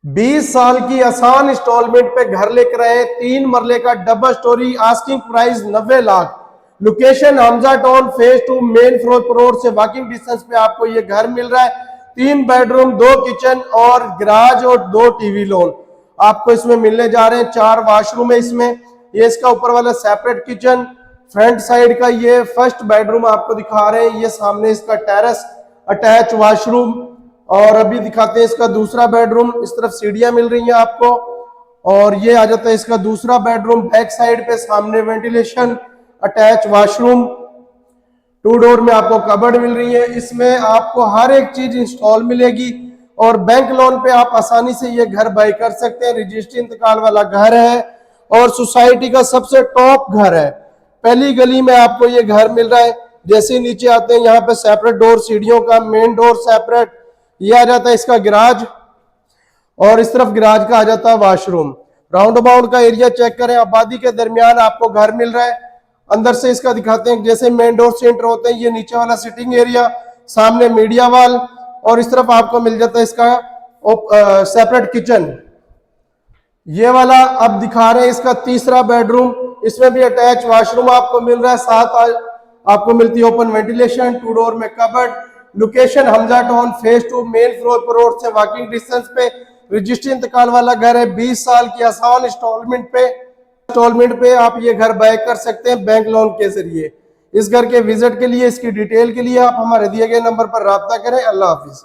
20 साल की आसान इंस्टॉलमेंट पे घर लेकर आए, 3 मरले का double story, asking price 90 lakh. Location Hamza town phase 2 main Ferozepur road से वॉकिंग डिस्टेंस पे आपको ये घर मिल रहा है। 3 बेडरूम, 2 किचन और गराज और 2 टीवी लोन आपको इसमें मिलने जा रहे हैं। 4 वॉशरूम है इसमें। ये इसका ऊपर वाला सेपरेट किचन, फ्रंट साइड का ये फर्स्ट बेडरूम आपको दिखा रहे हैं। ये सामने इसका टेरेस अटैच वॉशरूम, और अभी दिखाते हैं इसका दूसरा बेडरूम। इस तरफ सीढ़ियां मिल रही हैं आपको, और ये आ जाता है इसका दूसरा बेडरूम। बैक साइड पे सामने वेंटिलेशन, अटैच वॉशरूम, 2 डोर में आपको कबर्ड मिल रही है। इसमें आपको हर एक चीज इंस्टॉल मिलेगी, और बैंक लोन पे आप आसानी से ये घर बाय कर सकते हैं। रजिस्ट्री इंतकाल वाला घर है और सोसाइटी का सबसे टॉप घर है। पहली गली में आपको ये घर मिल रहा है। जैसे ही नीचे आते हैं यहाँ पे सेपरेट डोर, सीढ़ियों का मेन डोर सेपरेट। ये आ जाता है इसका गराज, और इस तरफ गराज का आ जाता है वॉशरूम। राउंड अबाउट का एरिया चेक करें, आबादी के दरमियान आपको घर मिल रहा है। अंदर से इसका दिखाते हैं, जैसे मेन डोर से एंटर होते हैं, ये नीचे वाला सिटिंग एरिया, सामने मीडिया वॉल, और इस तरफ आपको मिल जाता है इसका सेपरेट किचन। ये वाला अब दिखा रहे हैं इसका तीसरा बेडरूम। इसमें भी अटैच वॉशरूम आपको मिल रहा है, साथ आपको मिलती है ओपन वेंटिलेशन, 2 डोर में cupboard. Location Hamza town phase 2 main Ferozepur road से वॉकिंग डिस्टेंस पे। रजिस्ट्री इंतकाल वाला घर है। 20 साल की आसान इंस्टॉलमेंट पे आप ये घर बाय कर सकते हैं बैंक लोन के जरिए। इस घर के विजिट के लिए, इसकी डिटेल के लिए आप हमारे दिए गए नंबर पर राब्ता करें। अल्लाह हाफिज।